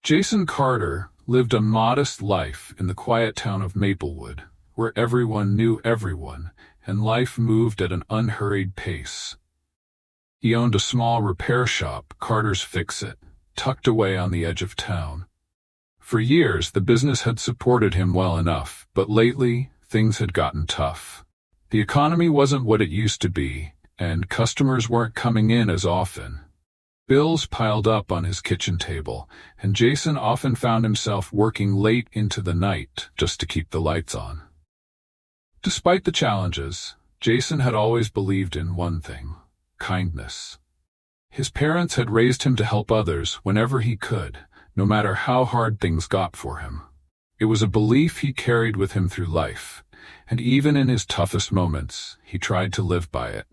Jason Carter lived a modest life in the quiet town of Maplewood, where everyone knew everyone, and life moved at an unhurried pace. He owned a small repair shop, Carter's Fix-It, tucked away on the edge of town. For years, the business had supported him well enough, but lately, things had gotten tough. The economy wasn't what it used to be, and customers weren't coming in as often. Bills piled up on his kitchen table, and Jason often found himself working late into the night just to keep the lights on. Despite the challenges, Jason had always believed in one thing: kindness. His parents had raised him to help others whenever he could, no matter how hard things got for him. It was a belief he carried with him through life, and even in his toughest moments, he tried to live by it.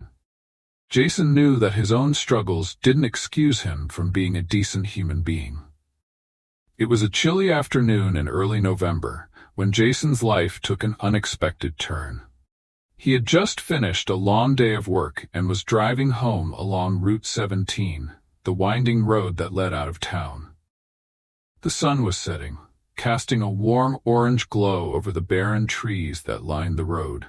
Jason knew that his own struggles didn't excuse him from being a decent human being. It was a chilly afternoon in early November when Jason's life took an unexpected turn. He had just finished a long day of work and was driving home along Route 17, the winding road that led out of town. The sun was setting, casting a warm orange glow over the barren trees that lined the road.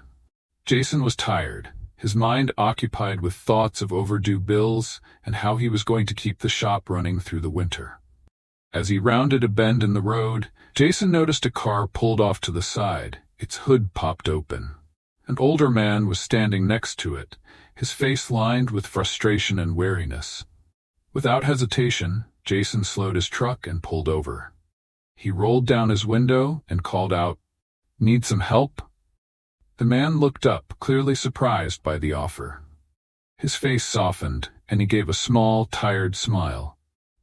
Jason was tired, his mind occupied with thoughts of overdue bills and how he was going to keep the shop running through the winter. As he rounded a bend in the road, Jason noticed a car pulled off to the side, its hood popped open. An older man was standing next to it, his face lined with frustration and weariness. Without hesitation, Jason slowed his truck and pulled over. He rolled down his window and called out, "Need some help?" The man looked up, clearly surprised by the offer. His face softened, and he gave a small, tired smile.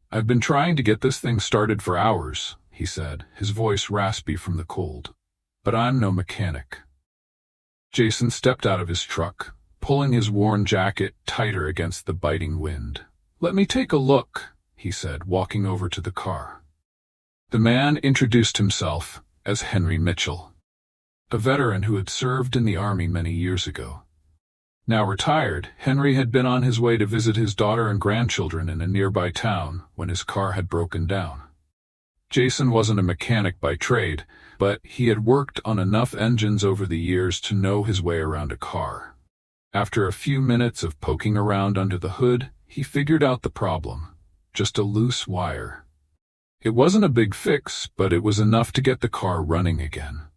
"I've been trying to get this thing started for hours," he said, his voice raspy from the cold. "But I'm no mechanic." Jason stepped out of his truck, pulling his worn jacket tighter against the biting wind. "Let me take a look," he said, walking over to the car. The man introduced himself as Henry Mitchell, a veteran who had served in the Army many years ago. Now retired, Henry had been on his way to visit his daughter and grandchildren in a nearby town when his car had broken down. Jason wasn't a mechanic by trade, but he had worked on enough engines over the years to know his way around a car. After a few minutes of poking around under the hood, he figured out the problem: just a loose wire. It wasn't a big fix, but it was enough to get the car running again.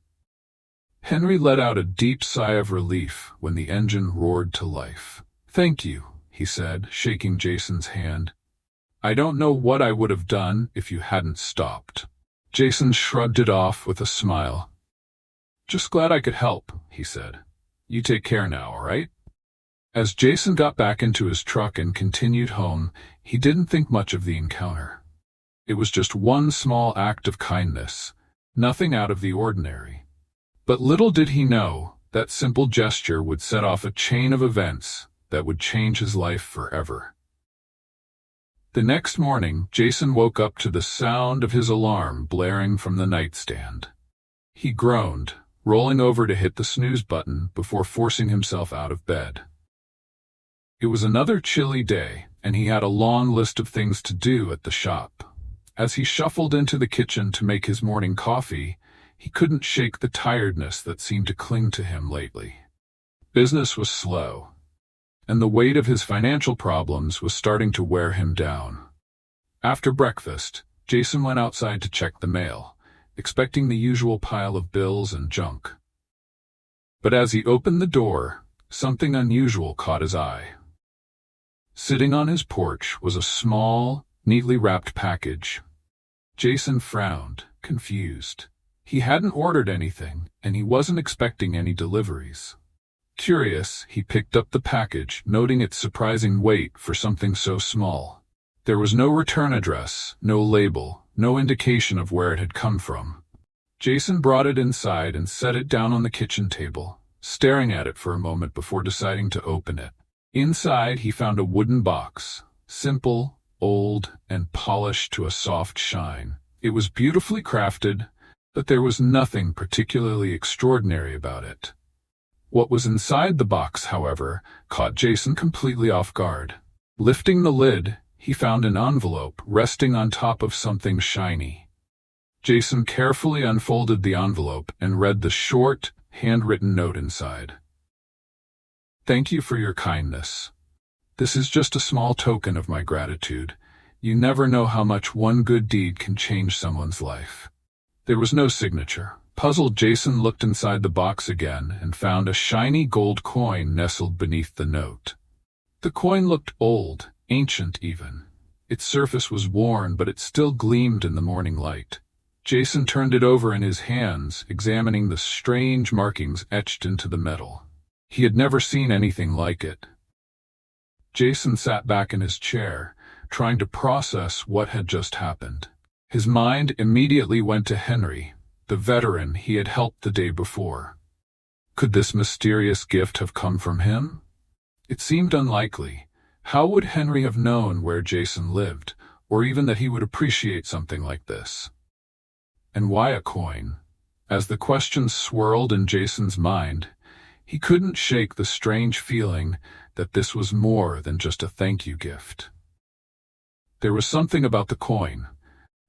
Henry let out a deep sigh of relief when the engine roared to life. "Thank you," he said, shaking Jason's hand. "I don't know what I would have done if you hadn't stopped." Jason shrugged it off with a smile. "Just glad I could help," he said. "You take care now, all right?" As Jason got back into his truck and continued home, he didn't think much of the encounter. It was just one small act of kindness, nothing out of the ordinary. But little did he know, that simple gesture would set off a chain of events that would change his life forever. The next morning, Jason woke up to the sound of his alarm blaring from the nightstand. He groaned, rolling over to hit the snooze button before forcing himself out of bed. It was another chilly day, and he had a long list of things to do at the shop. As he shuffled into the kitchen to make his morning coffee, he couldn't shake the tiredness that seemed to cling to him lately. Business was slow, and the weight of his financial problems was starting to wear him down. After breakfast, Jason went outside to check the mail, expecting the usual pile of bills and junk. But as he opened the door, something unusual caught his eye. Sitting on his porch was a small, neatly wrapped package. Jason frowned, confused. He hadn't ordered anything, and he wasn't expecting any deliveries. Curious, he picked up the package, noting its surprising weight for something so small. There was no return address, no label, no indication of where it had come from. Jason brought it inside and set it down on the kitchen table, staring at it for a moment before deciding to open it. Inside, he found a wooden box, simple, old, and polished to a soft shine. It was beautifully crafted, but there was nothing particularly extraordinary about it. What was inside the box, however, caught Jason completely off guard. Lifting the lid, he found an envelope resting on top of something shiny. Jason carefully unfolded the envelope and read the short, handwritten note inside. "Thank you for your kindness. This is just a small token of my gratitude. You never know how much one good deed can change someone's life." There was no signature. Puzzled, Jason looked inside the box again and found a shiny gold coin nestled beneath the note. The coin looked old, ancient even. Its surface was worn, but it still gleamed in the morning light. Jason turned it over in his hands, examining the strange markings etched into the metal. He had never seen anything like it. Jason sat back in his chair, trying to process what had just happened. His mind immediately went to Henry, the veteran he had helped the day before. Could this mysterious gift have come from him? It seemed unlikely. How would Henry have known where Jason lived, or even that he would appreciate something like this? And why a coin? As the questions swirled in Jason's mind, he couldn't shake the strange feeling that this was more than just a thank you gift. There was something about the coin,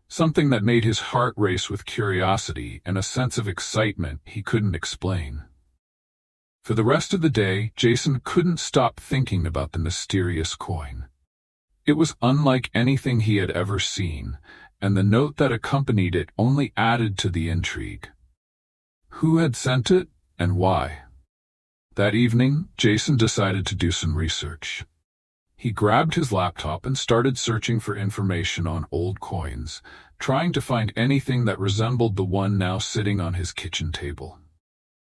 something that made his heart race with curiosity and a sense of excitement he couldn't explain. For the rest of the day, Jason couldn't stop thinking about the mysterious coin. It was unlike anything he had ever seen, and the note that accompanied it only added to the intrigue. Who had sent it, and why? That evening, Jason decided to do some research. He grabbed his laptop and started searching for information on old coins, trying to find anything that resembled the one now sitting on his kitchen table.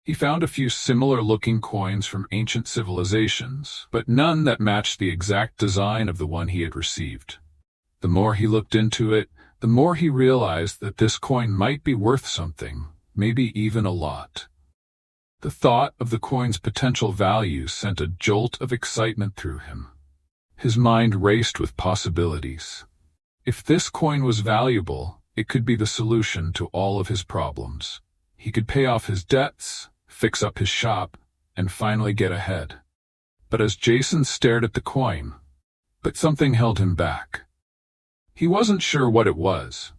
He found a few similar-looking coins from ancient civilizations, but none that matched the exact design of the one he had received. The more he looked into it, the more he realized that this coin might be worth something, maybe even a lot. The thought of the coin's potential value sent a jolt of excitement through him. His mind raced with possibilities. If this coin was valuable, it could be the solution to all of his problems. He could pay off his debts, fix up his shop, and finally get ahead. But as Jason stared at the coin, something held him back. He wasn't sure what it was,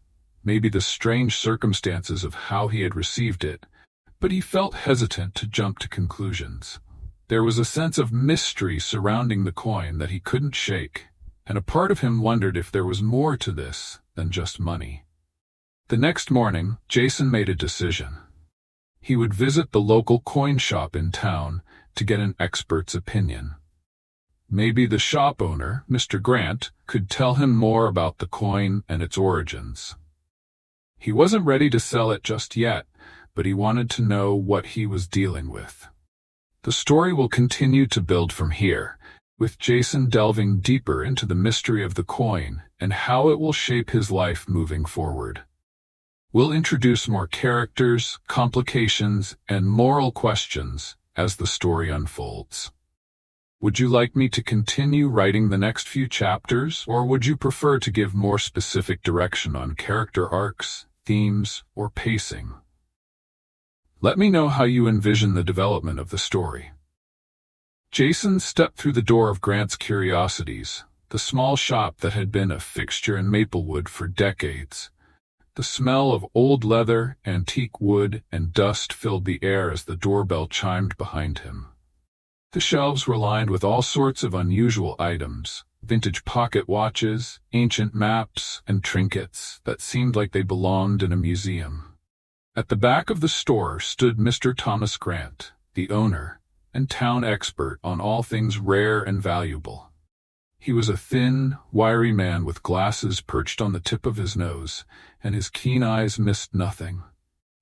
maybe the strange circumstances of how he had received it, but he felt hesitant to jump to conclusions. There was a sense of mystery surrounding the coin that he couldn't shake, and a part of him wondered if there was more to this than just money. The next morning, Jason made a decision. He would visit the local coin shop in town to get an expert's opinion. Maybe the shop owner, Mr. Grant, could tell him more about the coin and its origins. He wasn't ready to sell it just yet, but he wanted to know what he was dealing with. The story will continue to build from here, with Jason delving deeper into the mystery of the coin and how it will shape his life moving forward. We'll introduce more characters, complications, and moral questions as the story unfolds. Would you like me to continue writing the next few chapters, or would you prefer to give more specific direction on character arcs, themes, or pacing? Let me know how you envision the development of the story. Jason stepped through the door of Grant's Curiosities, the small shop that had been a fixture in Maplewood for decades. The smell of old leather, antique wood, and dust filled the air as the doorbell chimed behind him. The shelves were lined with all sorts of unusual items, vintage pocket watches, ancient maps, and trinkets that seemed like they belonged in a museum. At the back of the store stood Mr. Thomas Grant, the owner, and town expert on all things rare and valuable. He was a thin, wiry man with glasses perched on the tip of his nose, and his keen eyes missed nothing.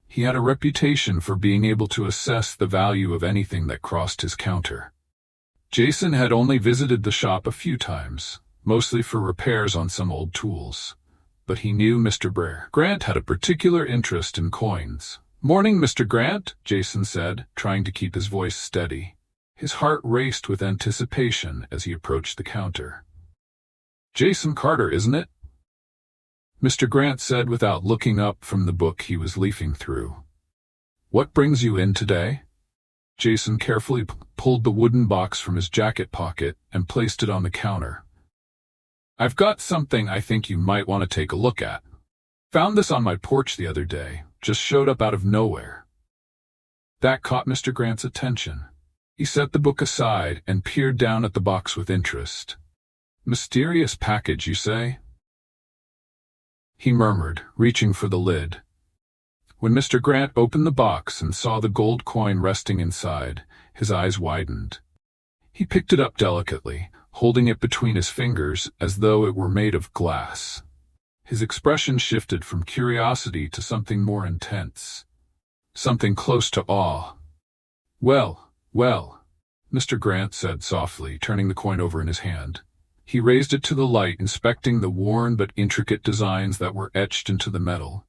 He had a reputation for being able to assess the value of anything that crossed his counter. Jason had only visited the shop a few times, mostly for repairs on some old tools. But he knew Mr. Grant had a particular interest in coins. "Morning, Mr. Grant," Jason said, trying to keep his voice steady. His heart raced with anticipation as he approached the counter. "Jason Carter, isn't it?" Mr. Grant said without looking up from the book he was leafing through. "What brings you in today?" Jason carefully pulled the wooden box from his jacket pocket and placed it on the counter. I've got something I think you might want to take a look at. Found this on my porch the other day, just showed up out of nowhere." That caught Mr. Grant's attention. He set the book aside and peered down at the box with interest. "Mysterious package, you say?" he murmured, reaching for the lid. When Mr. Grant opened the box and saw the gold coin resting inside, his eyes widened. He picked it up delicately, holding it between his fingers as though it were made of glass. His expression shifted from curiosity to something more intense, something close to awe. "Well, well," Mr. Grant said softly, turning the coin over in his hand. He raised it to the light, inspecting the worn but intricate designs that were etched into the metal.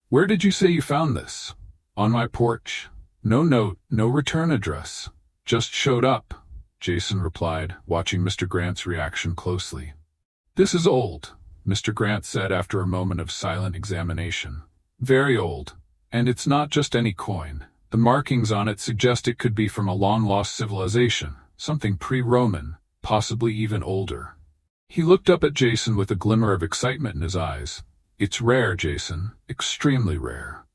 "Where did you say you found this?" "On my porch. No note, no return address. Just showed up," Jason replied, watching Mr. Grant's reaction closely. "This is old," Mr. Grant said after a moment of silent examination. "Very old. And it's not just any coin. The markings on it suggest it could be from a long-lost civilization, something pre-Roman, possibly even older." He looked up at Jason with a glimmer of excitement in his eyes. "It's rare, Jason. Extremely rare."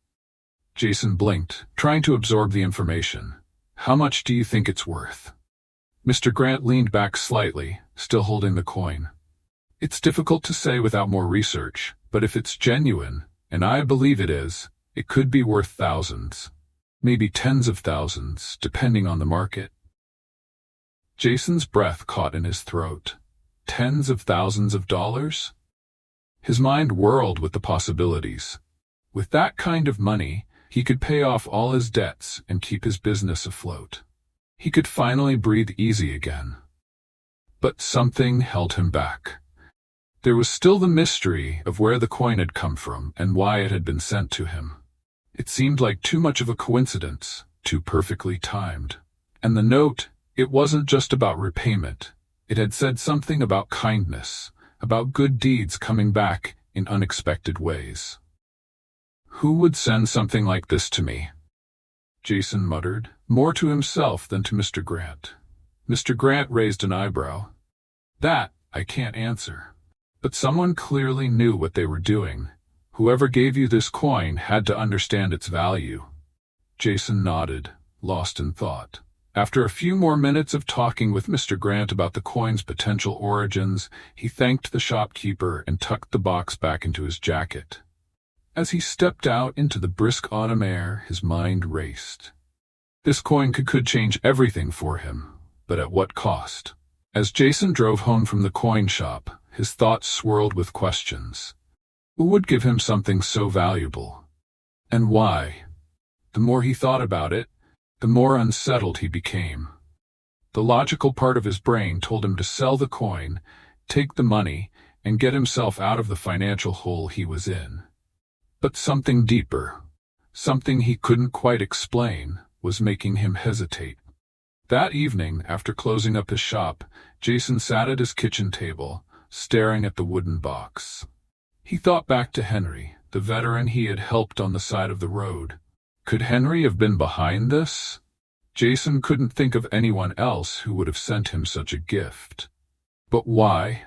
Jason blinked, trying to absorb the information. "How much do you think it's worth?" Mr. Grant leaned back slightly, still holding the coin. "It's difficult to say without more research, but if it's genuine, and I believe it is, it could be worth thousands. Maybe tens of thousands, depending on the market." Jason's breath caught in his throat. Tens of thousands of dollars? His mind whirled with the possibilities. With that kind of money, he could pay off all his debts and keep his business afloat. He could finally breathe easy again. But something held him back. There was still the mystery of where the coin had come from and why it had been sent to him. It seemed like too much of a coincidence, too perfectly timed. And the note, it wasn't just about repayment. It had said something about kindness, about good deeds coming back in unexpected ways. "Who would send something like this to me?" Jason muttered, more to himself than to Mr. Grant. Mr. Grant raised an eyebrow. "That I can't answer. But someone clearly knew what they were doing. Whoever gave you this coin had to understand its value." Jason nodded, lost in thought. After a few more minutes of talking with Mr. Grant about the coin's potential origins, he thanked the shopkeeper and tucked the box back into his jacket. As he stepped out into the brisk autumn air, his mind raced. This coin could change everything for him, but at what cost? As Jason drove home from the coin shop, his thoughts swirled with questions. Who would give him something so valuable? And why? The more he thought about it, the more unsettled he became. The logical part of his brain told him to sell the coin, take the money, and get himself out of the financial hole he was in. But something deeper, something he couldn't quite explain, was making him hesitate. That evening, after closing up his shop, Jason sat at his kitchen table, staring at the wooden box. He thought back to Henry, the veteran he had helped on the side of the road. Could Henry have been behind this? Jason couldn't think of anyone else who would have sent him such a gift. But why?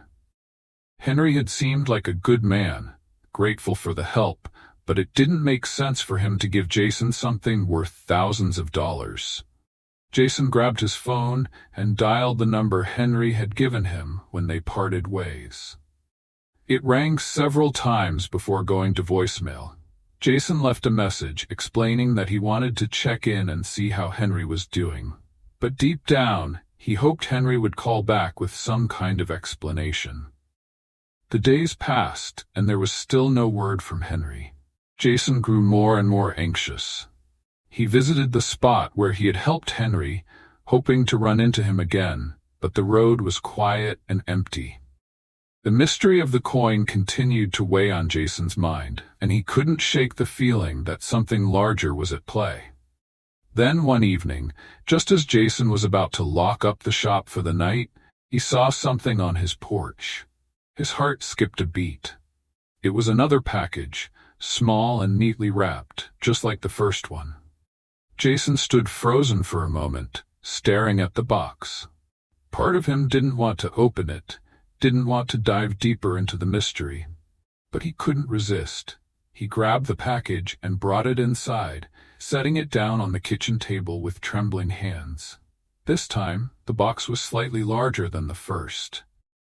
Henry had seemed like a good man, grateful for the help, but it didn't make sense for him to give Jason something worth thousands of dollars. Jason grabbed his phone and dialed the number Henry had given him when they parted ways. It rang several times before going to voicemail. Jason left a message explaining that he wanted to check in and see how Henry was doing. But deep down, he hoped Henry would call back with some kind of explanation. The days passed, and there was still no word from Henry. Jason grew more and more anxious. He visited the spot where he had helped Henry, hoping to run into him again, but the road was quiet and empty. The mystery of the coin continued to weigh on Jason's mind, and he couldn't shake the feeling that something larger was at play. Then one evening, just as Jason was about to lock up the shop for the night, he saw something on his porch. His heart skipped a beat. It was another package, small and neatly wrapped, just like the first one. Jason stood frozen for a moment, staring at the box. Part of him didn't want to open it, didn't want to dive deeper into the mystery. But he couldn't resist. He grabbed the package and brought it inside, setting it down on the kitchen table with trembling hands. This time, the box was slightly larger than the first.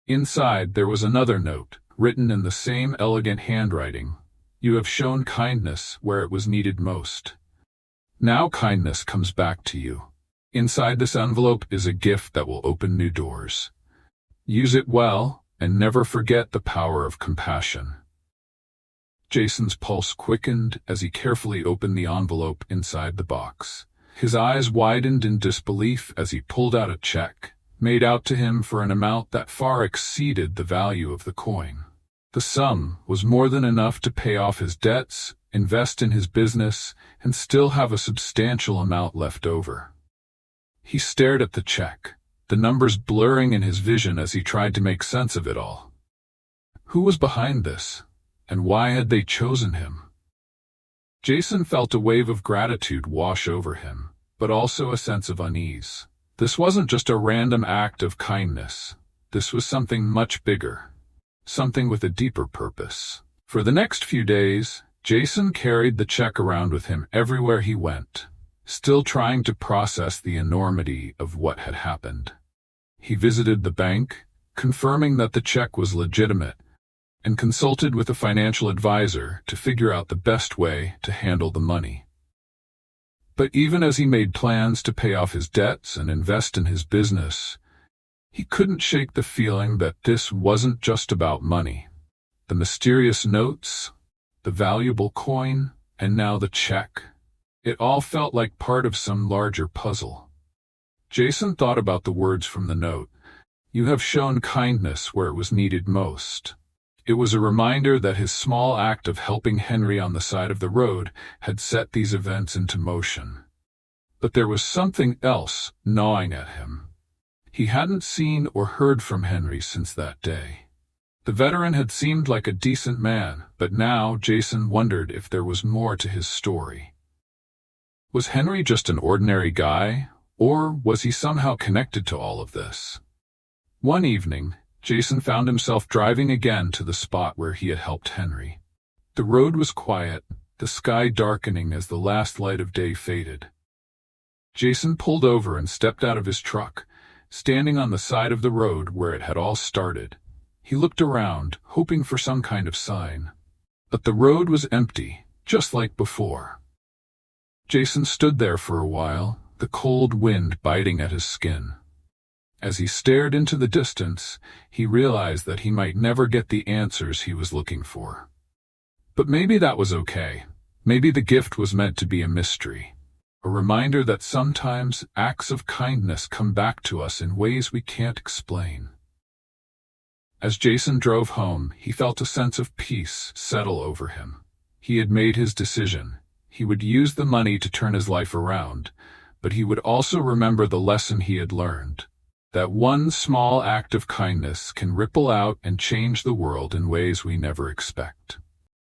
Inside, there was another note, written in the same elegant handwriting. You have shown kindness where it was needed most. Now kindness comes back to you. Inside this envelope is a gift that will open new doors. Use it well, and never forget the power of compassion. Jason's pulse quickened as he carefully opened the envelope inside the box. His eyes widened in disbelief as he pulled out a check, made out to him for an amount that far exceeded the value of the coin. The sum was more than enough to pay off his debts, invest in his business, and still have a substantial amount left over. He stared at the check, the numbers blurring in his vision as he tried to make sense of it all. Who was behind this? And why had they chosen him? Jason felt a wave of gratitude wash over him, but also a sense of unease. This wasn't just a random act of kindness. This was something much bigger, something with a deeper purpose. For the next few days, Jason carried the check around with him everywhere he went, still trying to process the enormity of what had happened. He visited the bank, confirming that the check was legitimate, and consulted with a financial advisor to figure out the best way to handle the money. But even as he made plans to pay off his debts and invest in his business, he couldn't shake the feeling that this wasn't just about money. The mysterious notes, the valuable coin, and now the check. It all felt like part of some larger puzzle. Jason thought about the words from the note. You have shown kindness where it was needed most. It was a reminder that his small act of helping Henry on the side of the road had set these events into motion. But there was something else gnawing at him. He hadn't seen or heard from Henry since that day. The veteran had seemed like a decent man, but now Jason wondered if there was more to his story. Was Henry just an ordinary guy, or was he somehow connected to all of this? One evening, Jason found himself driving again to the spot where he had helped Henry. The road was quiet, the sky darkening as the last light of day faded. Jason pulled over and stepped out of his truck, standing on the side of the road where it had all started. He looked around, hoping for some kind of sign. But the road was empty, just like before. Jason stood there for a while, the cold wind biting at his skin. As he stared into the distance, he realized that he might never get the answers he was looking for. But maybe that was okay. Maybe the gift was meant to be a mystery, a reminder that sometimes acts of kindness come back to us in ways we can't explain. As Jason drove home, he felt a sense of peace settle over him. He had made his decision. He would use the money to turn his life around, but he would also remember the lesson he had learned. That one small act of kindness can ripple out and change the world in ways we never expect.